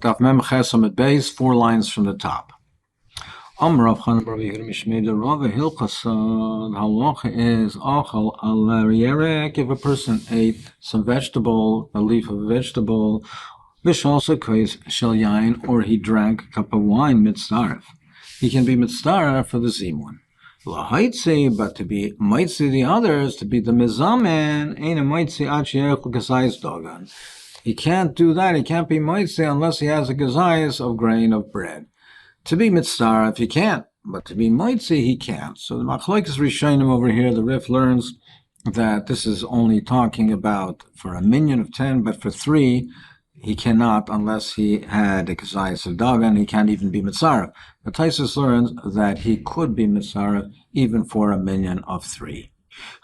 Daf Mem Chesam at base, 4 lines from the top. Rav Chanan Bar Yehuda Mishmei de Rava Hilchas. The halacha is achal al yerek. If a person ate some vegetable, a leaf of a vegetable, v'shalsa kois shel yain, or he drank a cup of wine mitzaref, he can be mitzaref for the zimun. Lahaitzi, but to be mitzi the others, to be the mizamen, ain't a mitzi ad sheyech l'kasayis dogan. He can't do that. He can't be mitzi unless he has a gazayis of grain of bread. To be mitzaref, he can't, but to be mitzi, he can't. So the machlokes rishonim over here, the Rif learns that this is only talking about for a minyan of 10, but for 3, he cannot unless he had a gazayis of dagan. He can't even be mitzaref. But Taisus learns that he could be mitzaref even for a minyan of 3.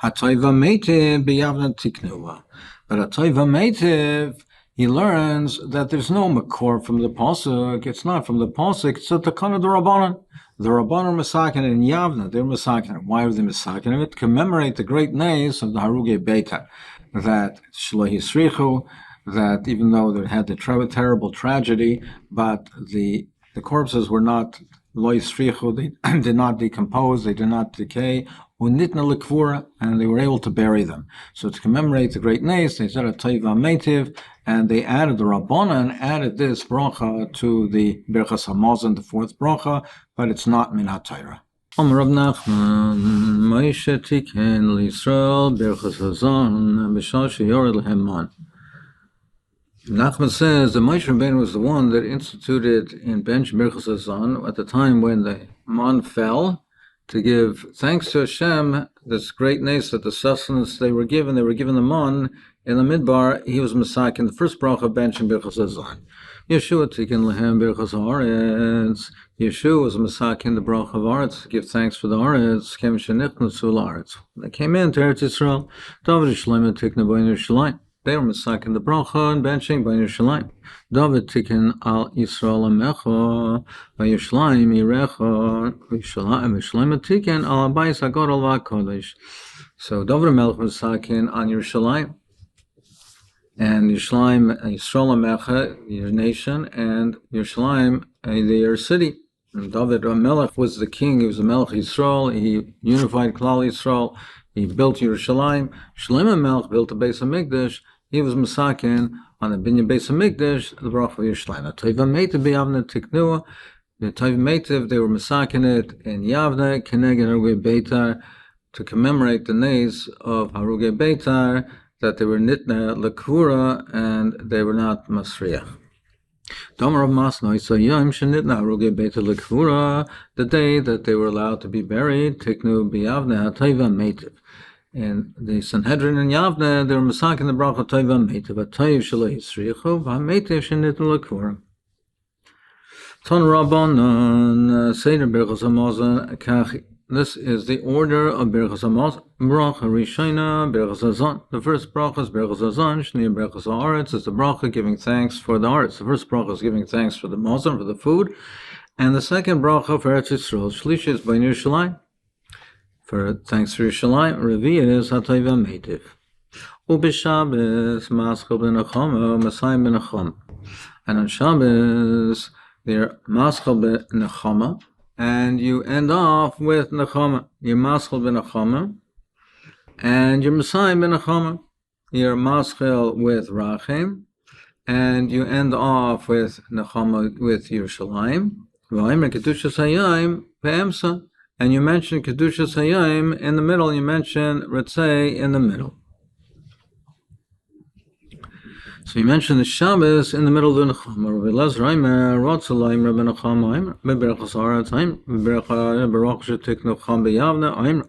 Hatoiva meitiv b'yavna tiknuva. But a toiva meitiv, he learns that there's no makor from the pasuk. It's not from the pasuk. It's a takana the Rabbanan. The Rabbanan Masakin in Yavna, they're Masakin. Why are they Masakin? It commemorate the great nays of the Haruge Beitar, that Shlo Yisrichu, that even though they had the terrible tragedy, but the corpses were not Lo Yisrichu, they did not decompose, they did not decay, Unitna Lekvura, and they were able to bury them. So to commemorate the great nays, they said a Taiva Meitiv, and they added, the Rabbanan added this bracha to the Birchas Hamazon, the 4th bracha, but it's not min ha-Torah. Rav Nachman, Moshe tiken l'Yisrael Birchas Hazon b'shal sheyored lehem man. Nachman says that Moshe Rabbeinu was the one that instituted in Bench Birchas Hazon at the time when the man fell, to give thanks to Hashem, this great nace that the sustenance they were given the man in the midbar. He was Masak in the first bracha bench in Birchas Hazon. Yeshua tiken lehem Birchas Haaretz. Yeshua was Masak in the bracha of Haaretz to give thanks for the Haaretz. Kem shenichnasu l'Haaretz. They came into Eretz Yisrael. Dovid Shlomo tikna b'nei Yerushalayim. They were Masak in the bracha and benching b'nei Yerushalayim. Dovid tiken al Yisrael amecha v'Yerushalayim yirecha v'Shlomo tiken al Abayis HaGadol v'HaKodesh. So Dovid HaMelech was Masakin on Yerushalayim, and Yerushalayim, Yisrael amecha, your nation, and Yerushalayim, your city. And Dovid HaMelech was the king. He was the Melech Yisrael. He unified Klal Yisrael. He built Yerushalayim. Shlomo HaMelech built the Beis HaMikdash. He was Masakin on the Binyan Beis HaMikdash, the Bracha of Yerushalayim. Toiva Meitiv b'Yavna Tiknua. The Toiva Meitiv, they were Masakin it in Yavna, Keneg and Haruge Beitar, to commemorate the nays of Haruge Beitar, that they were Nitna Lekura and they were not Masriach. Domer of Masno, so Yom Shenitna Haruge Beitar Lekura, the day that they were allowed to be buried, Tiknu b'Yavna Toiva Meitiv. In the Sanhedrin in Yavne, they were Masak in the Bracha Toiva Meitiv, a Toiv Shelo Yisrichu, v'Meitiv Shenitna Lekura. Ton Rabbanon, Seder Birchas Hamazon, Kach. This is the order of Birchas Hamazon. Bracha Rishona, Birchas Hazon. The first bracha is Birchas Hazon, Shni Birchas Haaretz. It's the bracha giving thanks for the Haaretz. The first bracha is giving thanks for the Mazon, for the food. And the second bracha for Eretz Yisrael, Shlish is by Yerushalayim. For thanks for Yerushalayim, Revi is HaToiva Meitiv. Ubishabbos, Maschel ben Achama, Masayim ben Acham. And on Shabbos, they're Maschel ben Achama, and you end off with Nechama. You're Maschel ben Achama, and you're Masayim ben Achama. You're Maschel with Rachem, and you end off with Nechama with Yerushalayim. V'aymer Kedushas Hayayim Pe'emsa. And you mention Kedushas Hayayim in the middle, you mention Ritzei in the middle. So you mention the Shabbos in the middle of the Nechama. Rabbi Elazar Aimer, Rotzalayim, Rabbi Nechama, Aimer, Beberachas Haaretz, Aimer, Beberach Shetik Necham B'Yavna, Aimer.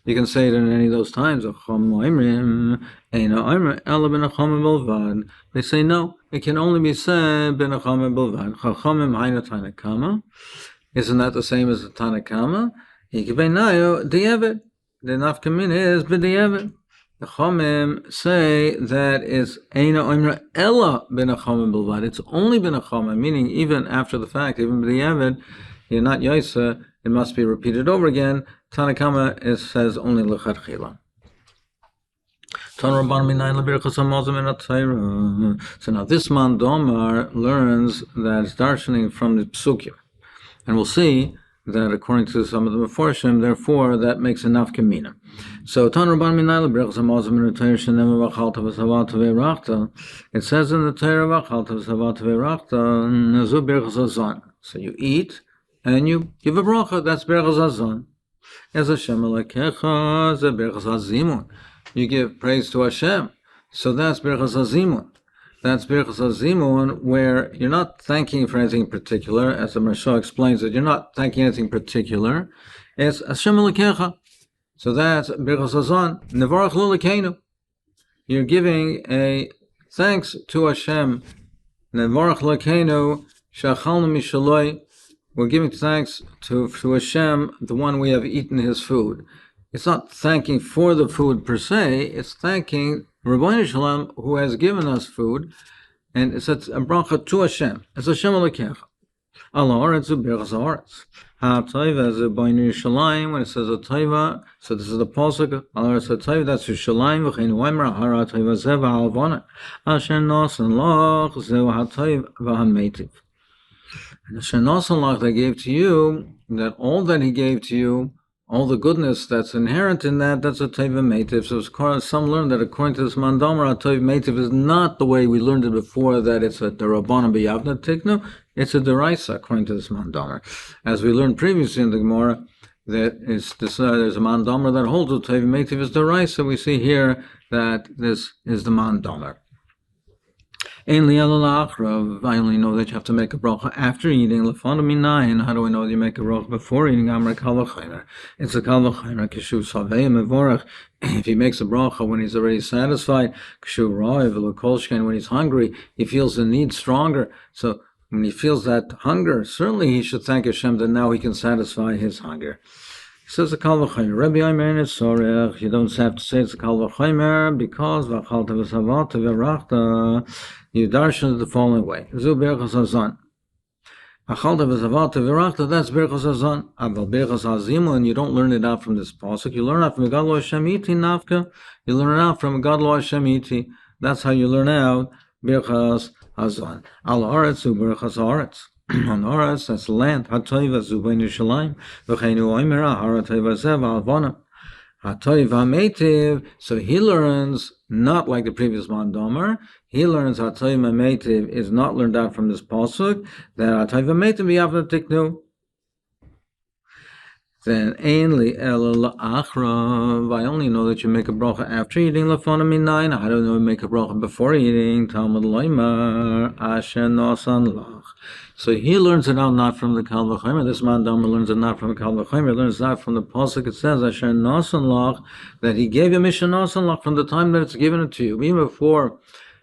You can say it in any of those times. Acham Aimerim, Eina Aimer, Ela B'Nechama Belvad. They say no, it can only be said B'Nechama Belvad. Chachamim Haina Tanakama. Isn't that the same as the Tanakama? Yikibeinayo Di'evet. The nafkamin is B'Di'evet. The Chomim say that it's Eina Oimra Ella B'Nechama Bilvad. It's only B'Nechama, meaning even after the fact, even B'Di'evet, you're not Yaisa, it must be repeated over again. Tanakama says only L'Chadchila. So now this man Domar learns that it's darshaning from the psukim. And we'll see that according to some of the Meforshim, therefore, that makes enough kamina. So it says in the Torah, so you eat and you give a bracha, that's berachas hazon. As Hashem Elokecha, ze berachas hazimun. You give praise to Hashem, so that's berachas hazimun. That's Birchas HaZimun, where you're not thanking for anything particular, as the Maharsha explains it. You're not thanking anything particular. It's Hashem Elokecha. So that's Birchas HaZon. Nevarach Lo Elokeinu. You're giving a thanks to Hashem. Nevarach Lo Elokeinu Shachalnu Mishaloi. We're giving thanks to Hashem, the one we have eaten his food. It's not thanking for the food per se. It's thanking Rabbeinu Shalom, who has given us food, and it's a bracha to Hashem. It's Hashem Elokecha. Al haaretz u'berachas haaretz. Ha'tayva is Rabbeinu Yerushalayim. When it says a tayva, so this is the pasuk. Al haaretz ha'tayva, that's Yerushalayim. V'cheinu oimer ha'ara tayva zeh v'halvana. Asher nosan lach zeh ha'tayv v'hametiv. And Asher nosan lach, they gave to you, that all that he gave to you, all the goodness that's inherent in that, that's a teiva meitiv. So some learn that according to this mandomer, a teiva meitiv is not the way we learned it before, that it's a derabbanan b'yavna tiknu. It's a deraisa according to this mandomer. As we learned previously in the Gemara, that there's a mandomer that holds a teiva meitiv is deraisa. We see here that this is the mandomer. I only know that you have to make a bracha after eating. How do we know that you make a bracha before eating? It's a kal v'chomer. If he makes a bracha when he's already satisfied, when he's hungry, he feels the need stronger. So when he feels that hunger, certainly he should thank Hashem that now he can satisfy his hunger. He says a kal v'chomer. Rabbi Yomer Netzorech. You don't have to say it's a kal v'chomer because v'achalta v'savata v'rachta. You darshan the following way. Zu berachas hazon. Achalta v'savata v'rachta, that's berachas hazon. Aval berachas hazimun, you don't learn it out from this pasuk. You learn out from Gadol Hashem iti nafka. You learn it out from Gadol Hashem iti. That's how you learn out berachas hazon. Al haaretz zu berachas haaretz. On haaretz, that's land. Ha'toiva zu bein Yerushalayim. V'cheinu oimera ha'toiva zeh v'alvana. Ha'toiv ha'meitiv. So he learns not like the previous mandomer. He learns ha'toiv ha'meitiv is not learned out from this pasuk. That ha'toiv ha'meitiv b'yavna tiknu. Then ein li ela la'achrav. I only know that you make a bracha after eating lefana minayin. I don't know you make a bracha before eating. Talmud loymar asher nosan lach. So he learns it out not from the kal v'chomer. This mandomer learns it not from the kal v'chomer. He learns it out from the pasuk. It says asher nosan lach, that he gave you misha nosan lach from the time that it's given it to you, even before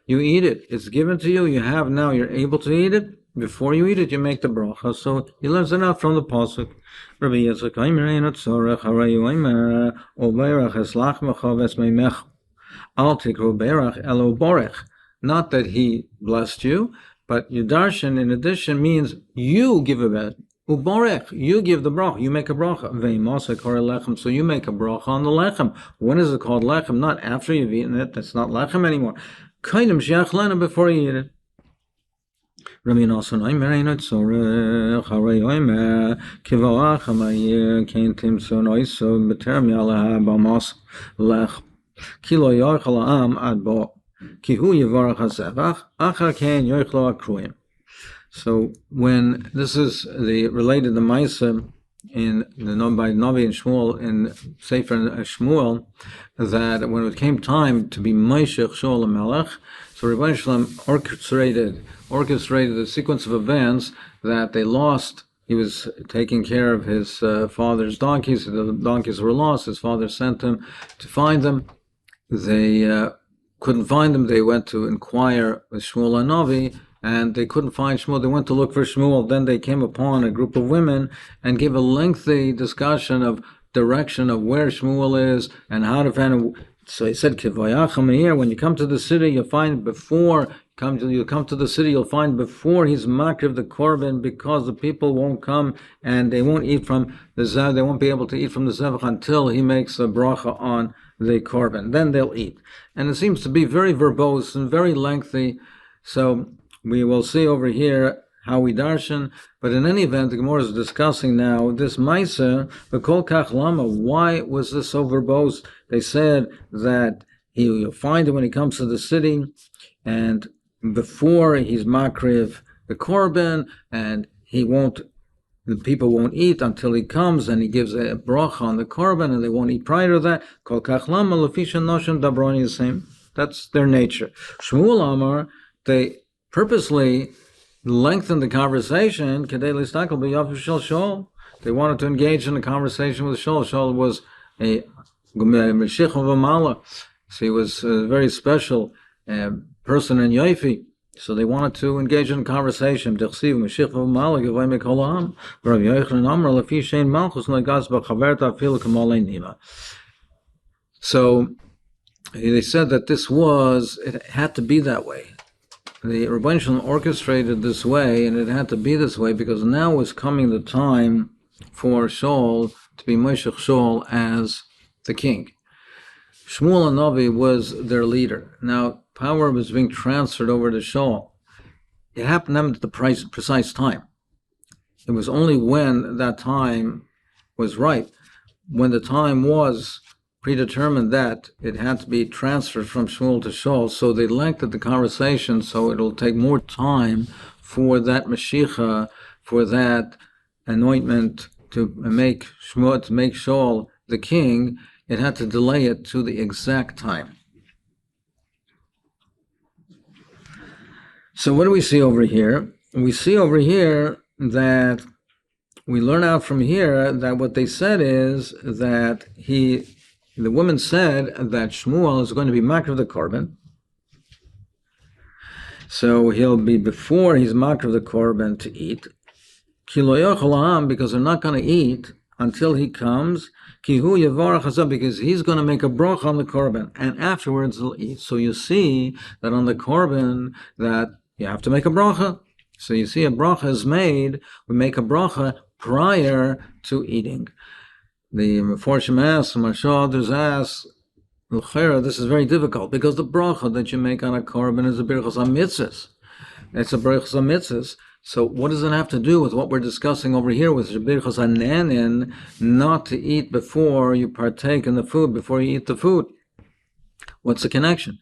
you eat it. It's given to you. You have now. You're able to eat it. Before you eat it, you make the bracha. So he learns it out from the pasuk. Rabbi Yitzchak Aimer Enotzorech Harayu Aimer Oberach Eslach Mechaves Meimech Al Tikru Berach Elo Borech. Not that he blessed you, but Yudarshan in addition means you give a bet. Uborech, you give the bracha. You make a bracha. Veimasa Kore Lechem. So you make a bracha on the lechem. When is it called lechem? Not after you've eaten it. That's not lechem anymore. Kaidim Shiach Lena before you eat it. Rabbi Nosson Oimer Einot Zorech Harei Oimer Kivoach Hamayir Kein Timson Oiso B'terem Yalaha B'amos Lech Kilo Yochel Am Ad Bo Kihu Yivarach HaZevach Achar Kein Yochlo Akruim. So when this is related to Maisa in the by Novi and Shmuel in Sefer Shmuel, that when it came time to be Moshech Shaul HaMelech, so Rebbeinu Shalom orchestrated a sequence of events that they lost. He was taking care of his father's donkeys. The donkeys were lost. His father sent him to find them. They couldn't find them. They went to inquire with Shmuel and Novi, and they couldn't find Shmuel. They went to look for Shmuel. Then they came upon a group of women and gave a lengthy discussion of direction of where Shmuel is and how to find him. So he said, when you come to the city, you'll find before you come to the city, you'll find before he's makriv the korban, because the people won't come and they won't eat from the zevach. They won't be able to eat from the zevach until he makes a bracha on the korban. Then they'll eat. And it seems to be very verbose and very lengthy. So we will see over here how we darshan. But in any event, the Gemara is discussing now this Maisa, the Kol Kach Lama. Why was this so verbose? They said that he'll find it when he comes to the city, and before he's makriv the korban, and the people won't eat until he comes, and he gives a bracha on the korban, and they won't eat prior to that. Kol kach lama lefisha noshim dabroni the same. That's their nature. Shmuel Amar, they purposely lengthened the conversation. Kedei listakel b'yav shel Shaul. They wanted to engage in a conversation with Shaul. Shaul was a Meshich of Amala. So he was a very special person in Yoifi. So they wanted to engage in conversation. So they said that it had to be that way. The Rebbeinu Shalom orchestrated this way, and it had to be this way because now was coming the time for Shaul to be Meshech Shaul as the king. Shmuel Hanavi was their leader. Now, power was being transferred over to Shaul. It happened at the precise time. It was only when that time was right, when the time was predetermined that it had to be transferred from Shmuel to Shaul, so they lengthened the conversation so it'll take more time for that Mashiach, for that anointment to make Shaul the king. It had to delay it to the exact time. So what do we see over here? We see over here that we learn out from here that what they said is that the woman said that Shmuel is going to be makar of the korban. So he'll be before he's makar of the korban to eat. Because they're not going to eat until he comes. Because he's going to make a bracha on the korban, and afterwards he'll eat. So you see that on the korban that you have to make a bracha. So you see a bracha is made. We make a bracha prior to eating. The Meforshim asks, others ask, this is very difficult because the bracha that you make on a korban is a birchas hamitzvos. It's a birchas hamitzvos. So what does it have to do with what we're discussing over here with birchas hananin, not to eat before you partake in the food, before you eat the food? What's the connection?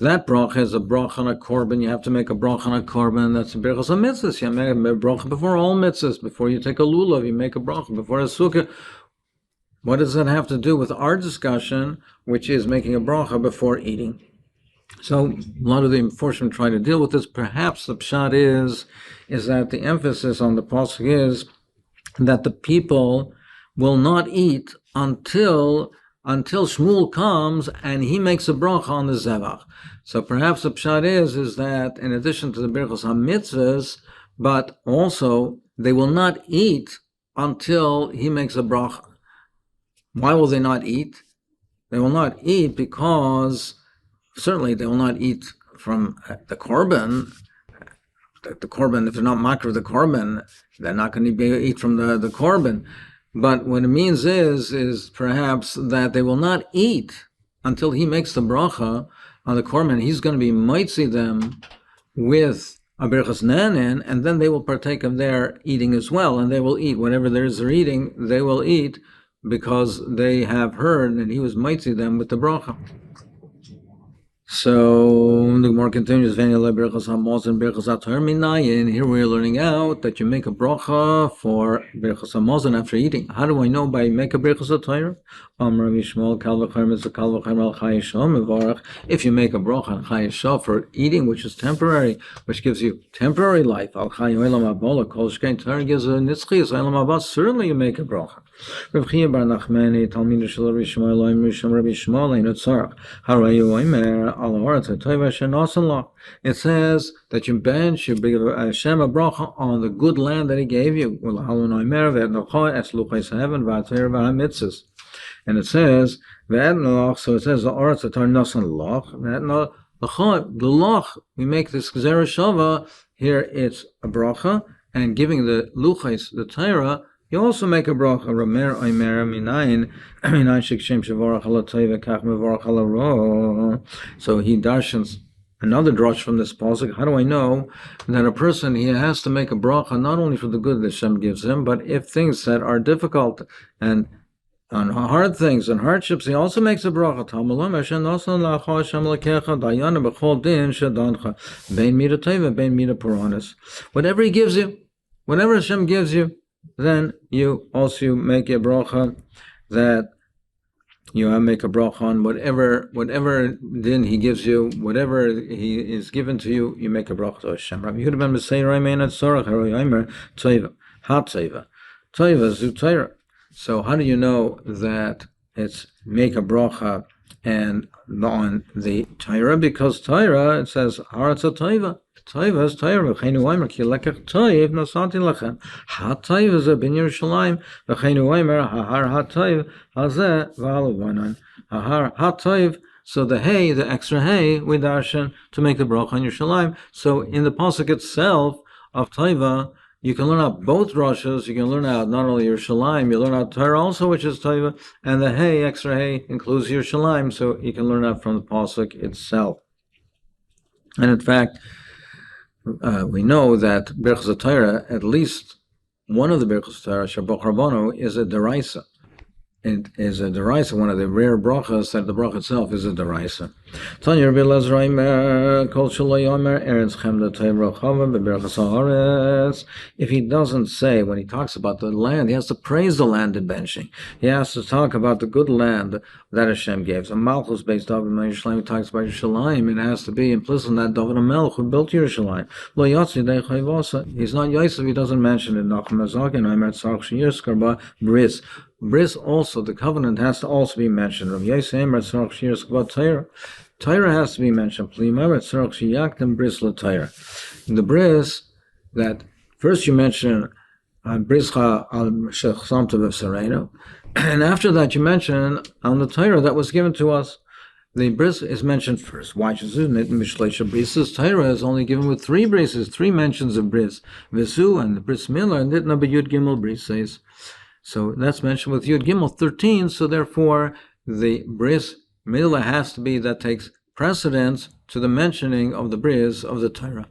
That bracha is a bracha on a korban. You have to make a bracha on a korban. That's a birchas hamitzvos. You make a bracha before all mitzvahs. Before you take a lulav, you make a bracha. Before a sukkah. What does that have to do with our discussion, which is making a bracha before eating? So a lot of the Meforshim try to deal with this. Perhaps the pshat is that the emphasis on the pasuk is that the people will not eat until Shmuel comes and he makes a bracha on the zevach. So perhaps the pshat is that in addition to the birchos hamitzvos, but also they will not eat until he makes a bracha. Why will they not eat? They will not eat because certainly they will not eat from the korban. The korban, if they're not makar of the korban, they're not going to eat from the korban. But what it means is perhaps that they will not eat until he makes the bracha on the korban. He's going to be mitzi them with a birchas nanin, and then they will partake of their eating as well, and they will eat whatever there is they're eating. They will eat because they have heard and he was mitzi them with the bracha. So the Gemara continues, here we're learning out that you make a bracha for birchas hamazon after eating. How do I know by make a birchas HaTorah? If you make a bracha on Chai Yisrael for eating, which is temporary, which gives you temporary life, Torah gives a nitzchi, certainly you make a bracha. Rav Chia bar Nachmani, Talmidu shel Rabbi Shmuel, Mishum Rabbi Shmuel, Ein Tzarach. Harayu Omer al Haaretz HaTova shenasan lah. It says that you bench, you bring Hashem a bracha on the good land that He gave you. And it says, so it says the Haaretz HaTova nasan lach. The lach, we make this Gzera Shava. Here it's a bracha, and giving the luchais, the Torah, You also make a bracha. Ramer oimer minayin shikshem shevorach ala toiva kach mevorach ala ro. So he darshans another drush from this pasuk. How do I know that a person, he has to make a bracha not only for the good that Hashem gives him, but if things that are difficult and on hard things and hardships, he also makes a bracha. Whatever he gives you, whatever Hashem gives you, then you also make a bracha that you make a bracha on whatever din he gives you, whatever he is given to you, you make a bracha to Hashem. Rabbi Yehuda ben Masechet Toiva zu Torah. So how do you know that it's make a bracha and on the Torah? Because Torah, it says Haratza Toiva. Toiva is Torah. V'cheinu oimer ki lekach toiv nasati lechem. Ha-toiv ze ben Yerushalayim. V'cheinu oimer hahar ha-toiv hazeh v'aluvanan. Hahar ha-toiv. So the hay, the extra hay, we darshan to make the bracha on Yerushalayim. So in the pasuk itself of Toiva, you can learn out both drashas. You can learn out not only Yerushalayim, you learn out Torah also, which is Toiva, and the hay, extra hay, includes Yerushalayim, so you can learn out from the pasuk itself. And in fact, we know that Birchas Torah, at least one of the Birchas Torah, Shabbat Rabbanu, is a deraisa. It is a deraisa, one of the rare brachas that the bracha itself is a deraisa. Tanya Rabbi Elazar Omer, Kol Shelo Yomer, Eretz Chemda Torah Chava Beberachas Haaretz. If he doesn't say, when he talks about the land, he has to praise the land in benching. He has to talk about the good land that Hashem gave. So Malchus based Dovid Yerushalayim, he talks about Yerushalayim. It has to be implicit that Dovid HaMelech who built Yerushalayim. Lo Yotzi Dei Chayvasa. He's not Yosef, he doesn't mention it. Nachum Azakin Omer Tzarch Shir Skarba Bris. Bris also, the covenant has to also be mentioned. Rav Yosef Emer Tzarch Shir Skarba Torah. Torah has to be mentioned. The bris, that first you mention brischa al shechamta v'sareinu, and after that you mention on the Torah that was given to us. The bris is mentioned first. Why should brises? Torah is only given with three brises, three mentions of bris, visu and the bris milah, and nitna b'yud gimel brises. So that's mentioned with yud gimel 13. So therefore, the bris milah has to be that takes precedence to the mentioning of the bris of the Torah.